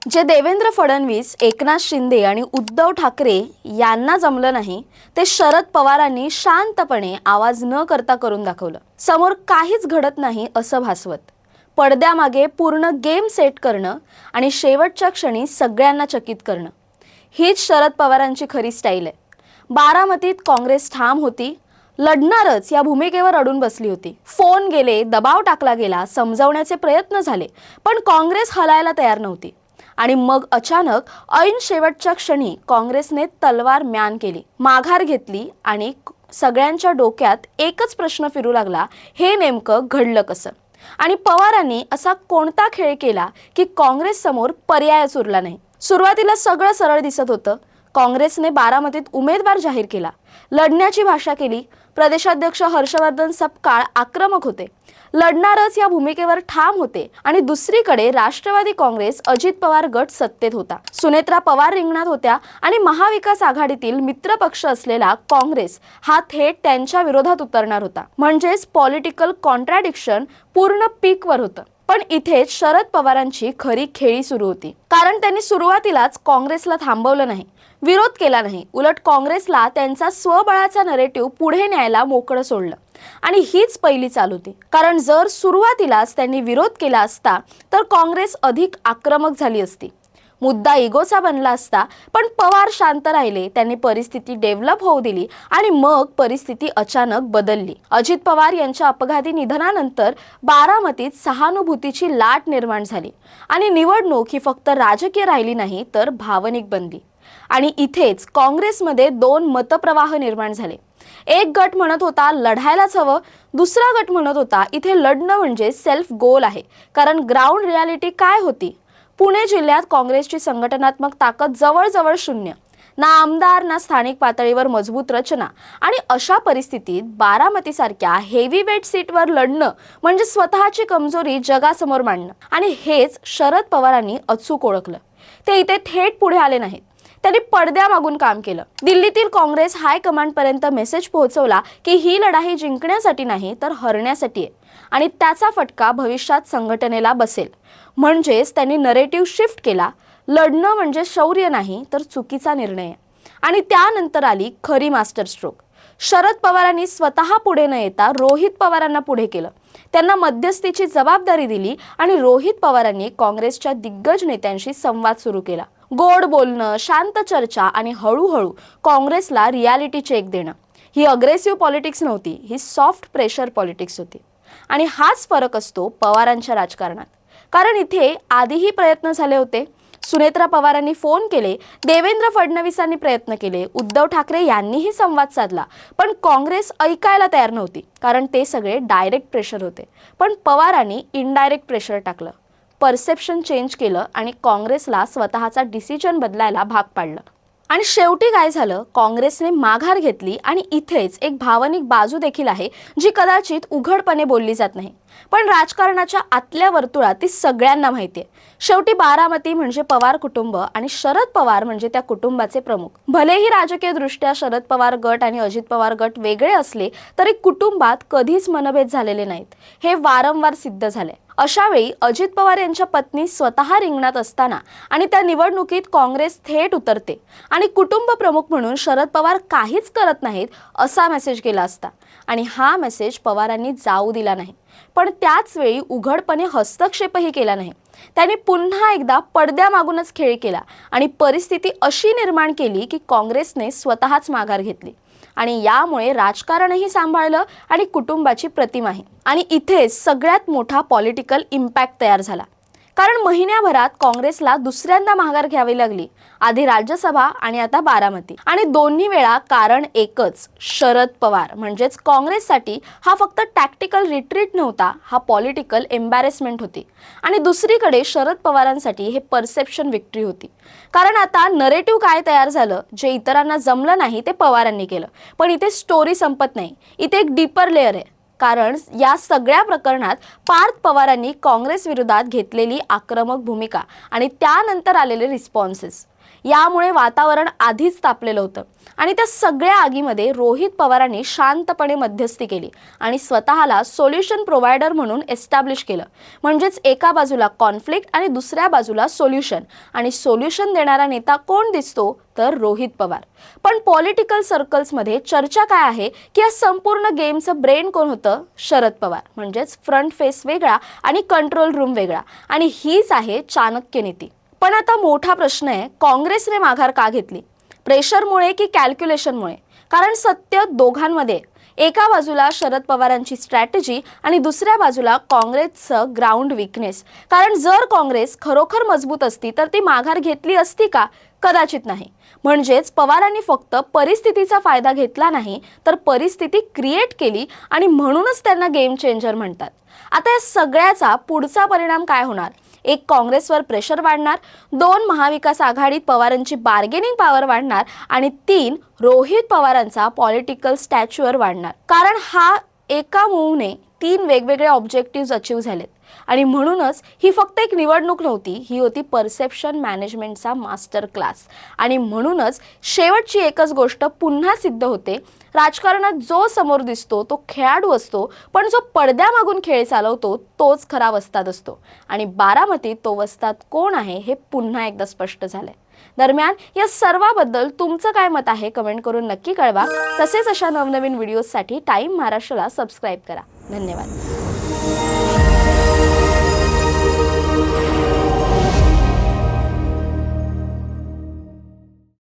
जे देवेंद्र फडणवीस, एकनाथ शिंदे आणि उद्धव ठाकरे यांना जमलं नाही, ते शरद पवारांनी शांतपणे आवाज न करता करून दाखवलं. समोर काहीच घडत नाही असं भासवत पडद्यामागे पूर्ण गेम सेट करणं आणि शेवटच्या क्षणी सगळ्यांना चकित करणं, हीच शरद पवारांची खरी स्टाईल आहे. बारामतीत काँग्रेस ठाम होती, लढणारच या भूमिकेवर अडून बसली होती. फोन गेले, दबाव टाकला गेला, समजावण्याचे प्रयत्न झाले, पण काँग्रेस हलायला तयार नव्हती. आणि मग अचानक ऐन शेवटच्या क्षणी काँग्रेसने तलवार म्यान केली, माघार घेतली आणि सगळ्यांच्या डोक्यात एकच प्रश्न फिरू लागला, हे नेमकं घडलं कसं? आणि पवारांनी असा कोणता खेळ केला की काँग्रेस समोर पर्यायच उरला नाही? सुरुवातीला सगळं सरळ दिसत होतं. काँग्रेसने बारामतीत उमेदवार जाहीर केला, लढण्याची भाषा केली. प्रदेशाध्यक्ष हर्षवर्धन सपकाळ आक्रमक होते, लढणारच या भूमिकेवर ठाम होते. आणि दुसरीकडे राष्ट्रवादी काँग्रेस, अजित पवार गट सत्तेत होता. सुनेत्रा पवार रिंगणात होत्या आणि महाविकास आघाडीतील मित्र पक्ष असलेला काँग्रेस हा थेट त्यांच्या विरोधात उतरणार होता. म्हणजेच पॉलिटिकल कॉन्ट्राडिक्शन पूर्ण पीकवर होतं. पण इथेच शरद पवारांची खरी खेळी सुरू होती. कारण त्यांनी सुरुवातीलाच काँग्रेसला थांबवलं नाही, विरोध केला नाही. उलट काँग्रेसला त्यांचा स्वबळाचा नरेटिव्ह पुढे न्यायला मोकळं सोडलं. आणि हीच पहिली चाल होती. कारण जर सुरुवातीलाच त्यांनी विरोध केला असता तर काँग्रेस अधिक आक्रमक झाली असती, मुद्दा इगोचा बनला असता. पण पवार शांत राहिले, त्यांनी परिस्थिती डेव्हलप होऊ दिली आणि मग परिस्थिती अचानक बदलली. अजित पवार यांच्या अपघाती निधनानंतर बारामतीत सहानुभूतीची लाट निर्माण झाली आणि निवडणूक ही फक्त राजकीय राहिली नाही तर भावनिक बनली. आणि इथेच काँग्रेसमध्ये दोन मतप्रवाह निर्माण झाले. एक गट म्हणत होता लढायलाच हवं, दुसरा गट म्हणत होता इथे लढणं म्हणजे सेल्फ गोल आहे. कारण ग्राउंड रियालिटी काय होती? पुणे जिल्ह्यात काँग्रेसची संघटनात्मक ताकद जवळजवळ शून्य, ना आमदार ना स्थानिक पातळीवर मजबूत रचना. आणि अशा परिस्थितीत बारामतीसारख्या हेवीवेट सीटवर लढणं म्हणजे स्वतःची कमजोरी जगासमोर मांडणं. आणि हेच शरद पवारांनी अचूक ओळखलं. ते इथे थेट पुढे आले नाहीत, त्यांनी पडद्यामागून काम केलं. दिल्लीतील काँग्रेस हायकमांड पर्यंत मेसेज पोहोचवला की ही लढाई जिंकण्यासाठी नाही तर हरण्यासाठी आहे आणि त्याचा फटका भविष्यात संघटनेला बसेल. म्हणजेच त्यांनी नरेटिव्ह शिफ्ट केला, लढणं म्हणजे शौर्य नाही तर चुकीचा निर्णय आहे. आणि त्यानंतर आली खरी मास्टर स्ट्रोक. शरद पवारांनी स्वतः पुढे न येता रोहित पवारांना पुढे केलं, त्यांना मध्यस्थीची जबाबदारी दिली आणि रोहित पवारांनी काँग्रेसच्या दिग्गज नेत्यांशी संवाद सुरू केला. गोड बोलणं, शांत चर्चा आणि हळूहळू काँग्रेसला रियालिटी चेक देणं. ही अग्रेसिव्ह पॉलिटिक्स नव्हती, ही सॉफ्ट प्रेशर पॉलिटिक्स होती. आणि हाच फरक असतो पवारांच्या राजकारणात. कारण इथे आधीही प्रयत्न झाले होते. सुनेत्रा पवारांनी फोन केले, देवेंद्र फडणवीसांनी प्रयत्न केले, उद्धव ठाकरे यांनीही संवाद साधला, पण काँग्रेस ऐकायला तयार नव्हती. कारण ते सगळे डायरेक्ट प्रेशर होते. पण पवारांनी इनडायरेक्ट प्रेशर टाकलं, परसेप्शन चेंज केलं आणि काँग्रेसला स्वतःचा डिसिजन बदलायला भाग पाडलं. आणि शेवटी काय झालं? काँग्रेसने माघार घेतली. आणि इथेच एक भावनिक बाजू देखील आहे जी कदाचित उघडपणे बोलली जात नाही, पण राजकारणाच्या आतल्या वर्तुळात ती सगळ्यांना माहिती आहे. शेवटी बारामती म्हणजे पवार कुटुंब आणि शरद पवार म्हणजे त्या कुटुंबाचे प्रमुख. भलेही राजकीय दृष्ट्या शरद पवार गट आणि अजित पवार गट वेगळे असले तरी कुटुंबात कधीच मनभेद झालेले नाहीत, हे वारंवार सिद्ध झाले. अशा वेळी अजित पवार यांच्या पत्नी स्वतः रिंगणात असताना आणि त्या निवडणुकीत काँग्रेस थेट उतरते आणि कुटुंब प्रमुख म्हणून शरद पवार काहीच करत नाहीत असा मेसेज केला असता. आणि हा मेसेज पवारांनी जाऊ दिला नाही, पण त्याच वेळी उघडपणे हस्तक्षेपही केला नाही. त्यांनी पुन्हा एकदा पडद्यामागूनच खेळ केला आणि परिस्थिती अशी निर्माण केली की काँग्रेसने स्वतःच माघार घेतली. आणि यामुळे राजकारणही सांभाळलं आणि कुटुंबाची प्रतिमाही. आणि इथेच सगळ्यात मोठा पॉलिटिकल इम्पॅक्ट तयार झाला. कारण महिन्याभरात काँग्रेसला दुसऱ्यांदा माघार घ्यावी लागली. आधी राज्यसभा आणि आता बारामती. आणि दोन्ही वेळा कारण एकच, शरद पवार. म्हणजेच काँग्रेससाठी हा फक्त टॅक्टिकल रिट्रीट नव्हता, हा पॉलिटिकल एम्बॅरेसमेंट होती. आणि दुसरीकडे शरद पवारांसाठी हे परसेप्शन विक्ट्री होती. कारण आता नरेटिव्ह काय तयार झालं, जे इतरांना जमलं नाही ते पवारांनी केलं. पण इथे स्टोरी संपत नाही, इथे एक डीपर लेअर आहे. कारण या सगळ्या प्रकरणात पार्थ पवारांनी काँग्रेस विरोधात घेतलेली आक्रमक भूमिका आणि त्यानंतर आलेले रिस्पॉन्सेस, यामुळे वातावरण आधीच तापलेलं होतं आणि त्या सगळ्या आगीमध्ये रोहित पवारांनी शांतपणे मध्यस्थी केली आणि स्वतःला सोल्युशन प्रोव्हायडर म्हणून एस्टॅब्लिश केलं. म्हणजेच एका बाजूला कॉन्फ्लिक्ट आणि दुसऱ्या बाजूला सोल्युशन, आणि सोल्युशन देणारा नेता कोण दिसतो तर रोहित पवार. पण पॉलिटिकल सर्कल्समध्ये चर्चा काय आहे की या संपूर्ण गेमचं ब्रेन कोण होतं? शरद पवार. म्हणजेच फ्रंट फेस वेगळा आणि कंट्रोल रूम वेगळा, आणि हीच आहे चाणक्य नीती. पण आता मोठा प्रश्न आहे, काँग्रेसने माघार का घेतली? प्रेशरमुळे की कॅल्क्युलेशनमुळे? कारण सत्य दोघांमध्ये. एका बाजूला शरद पवारांची स्ट्रॅटेजी आणि दुसऱ्या बाजूला काँग्रेसचं ग्राउंड विकनेस. कारण जर काँग्रेस खरोखर मजबूत असती तर ती माघार घेतली असती का? कदाचित नाही. म्हणजेच पवारांनी फक्त परिस्थितीचा फायदा घेतला नाही तर परिस्थिती क्रिएट केली, आणि म्हणूनच त्यांना गेम चेंजर म्हणतात. आता या सगळ्याचा पुढचा परिणाम काय होणार? एक, काँग्रेसवर प्रेशर वाढणार. 2, महाविकास आघाडीत पवारांची बार्गेनिंग पॉवर वाढणार. आणि 3, रोहित पवारांचा पॉलिटिकल स्टॅच्यूअर वाढणार. कारण हा एका मूव्हने 3 वेगवेगळे ऑब्जेक्टिव्ह अचीव्ह झालेत. आणि म्हणूनच ही फक्त एक निवडणूक नव्हती, ही होती परसेप्शन मॅनेजमेंटचा मास्टर क्लास. आणि म्हणूनच शेवटची एकच गोष्ट पुन्हा सिद्ध होते, राजकारणात जो समोर दिसतो तो खेळाडू असतो, पण जो पडद्यामागून खेळ चालवतो तोच खरा वस्ताद असतो. आणि बारामतीत तो वस्ताद कोण आहे हे पुन्हा एकदा स्पष्ट झालंय. दरम्यान या सर्वाबद्दल तुमचं काय मत आहे कमेंट करून नक्की कळवा. तसेच अशा नवनवीन व्हिडिओजसाठी टाइम महाराष्ट्राला सबस्क्राईब करा. धन्यवाद.